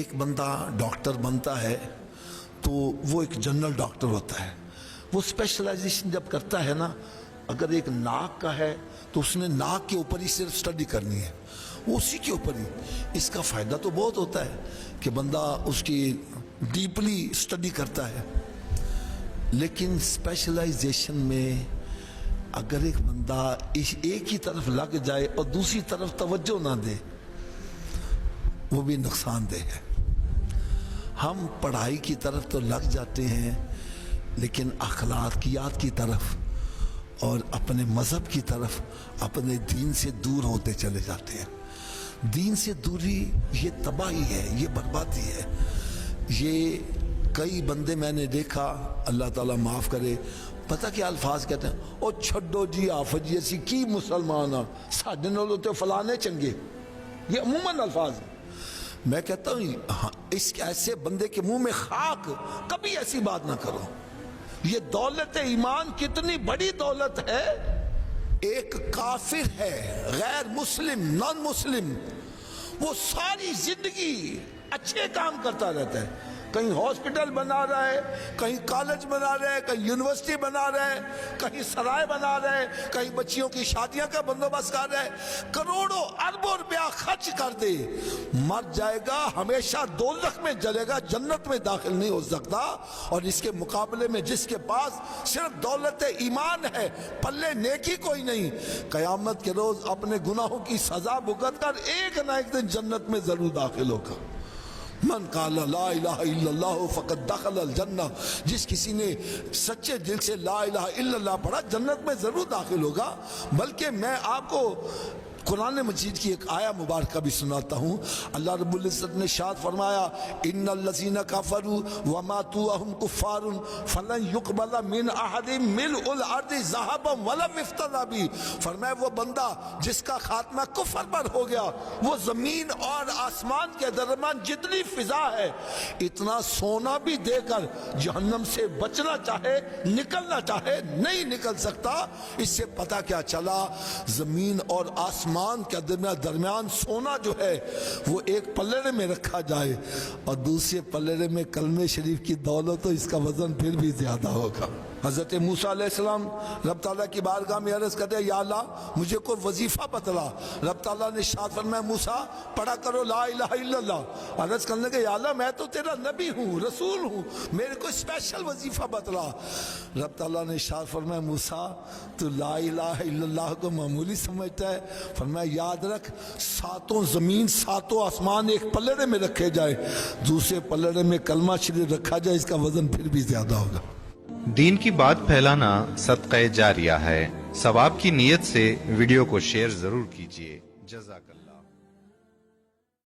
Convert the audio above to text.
ایک بندہ ڈاکٹر بنتا ہے تو وہ ایک جنرل ڈاکٹر ہوتا ہے. وہ اسپیشلائزیشن جب کرتا ہے نا, اگر ایک ناک کا ہے تو اس نے ناک کے اوپر ہی صرف اسٹڈی کرنی ہے, اسی کے اوپر ہی. اس کا فائدہ تو بہت ہوتا ہے کہ بندہ اس کی ڈیپلی اسٹڈی کرتا ہے, لیکن اسپیشلائزیشن میں اگر ایک بندہ ایک ہی طرف لگ جائے اور دوسری طرف توجہ نہ دے, وہ بھی نقصان دہ ہے. ہم پڑھائی کی طرف تو لگ جاتے ہیں, لیکن اخلاقیات کی طرف اور اپنے مذہب کی طرف, اپنے دین سے دور ہوتے چلے جاتے ہیں. دین سے دوری یہ تباہی ہے, یہ بربادی ہے. یہ کئی بندے میں نے دیکھا, اللہ تعالیٰ معاف کرے, پتہ کیا الفاظ کہتے ہیں, او چھڈو جی آفت جی اسی کی مسلمان ہاں, ساڈے نالوں تے فلانے چنگے. یہ عموماً الفاظ ہیں. میں کہتا ہوں اس ایسے بندے کے منہ میں خاک, کبھی ایسی بات نہ کرو. یہ دولت ایمان کتنی بڑی دولت ہے. ایک کافر ہے, غیر مسلم, نان مسلم, وہ ساری زندگی اچھے کام کرتا رہتا ہے. کہیں ہاسپٹل بنا رہا ہے, کہیں کالج بنا رہا ہے, کہیں یونیورسٹی بنا رہا ہے, کہیں سرائے بنا رہا ہے, کہیں بچیوں کی شادیاں کا بندوبست کر رہا ہے. کروڑوں اربوں روپیہ خرچ کر دے, مر جائے گا, ہمیشہ دوزخ میں جلے گا, جنت میں داخل نہیں ہو سکتا. اور اس کے مقابلے میں جس کے پاس صرف دولت ایمان ہے, پلے نیکی کوئی نہیں, قیامت کے روز اپنے گناہوں کی سزا بھگت کر ایک نہ ایک دن جنت میں ضرور داخل ہوگا. من قال لا الہ الا اللہ فقد دخل الجنہ, جس کسی نے سچے دل سے لا الہ الا اللہ پڑھا جنت میں ضرور داخل ہوگا. بلکہ میں آپ کو قرآن مجید کی ایک آیہ مبارکہ بھی سناتا ہوں. اللہ رب العزت نے ارشاد فرمایا, ان الذین کفروا وماتوا وهم کفار فلن يقبل من احدهم ملء الارض ذهبا ولو افتدى به. فرمایا وہ بندہ جس کا خاتمہ کفر پر ہو گیا, وہ زمین اور آسمان کے درمیان جتنی فضا ہے اتنا سونا بھی دے کر جہنم سے بچنا چاہے, نکلنا چاہے, نہیں نکل سکتا. اس سے پتہ کیا چلا, زمین اور آسمان کے درمیان سونا جو ہے وہ ایک پلڑے میں رکھا جائے اور دوسرے پلڑے میں کلمہ شریف کی دولت, تو اس کا وزن پھر بھی زیادہ ہوگا. حضرت موسیٰ علیہ السلام رب تعالیٰ کی بارگاہ میں عرض کرتے ہیں, یا اللہ مجھے کوئی وظیفہ بتلا. رب تعالیٰ نے ارشاد فرمایا, موسیٰ پڑھا کرو لا الہ الا اللہ. عرض کرنے لگے, یا اللہ میں تو تیرا نبی ہوں, رسول ہوں, میرے کو اسپیشل وظیفہ بتلا. رب تعالیٰ نے ارشاد فرمایا, موسیٰ تو لا الہ الا اللہ کو معمولی سمجھتا ہے. فرمایا یاد رکھ, ساتوں زمین ساتوں آسمان ایک پلڑے میں رکھے جائے, دوسرے پلڑے میں کلمہ شریف رکھا جائے, اس کا وزن پھر بھی زیادہ ہوگا. دین کی بات پھیلانا صدقہ جاریہ ہے. ثواب کی نیت سے ویڈیو کو شیئر ضرور کیجیے. جزاک اللہ.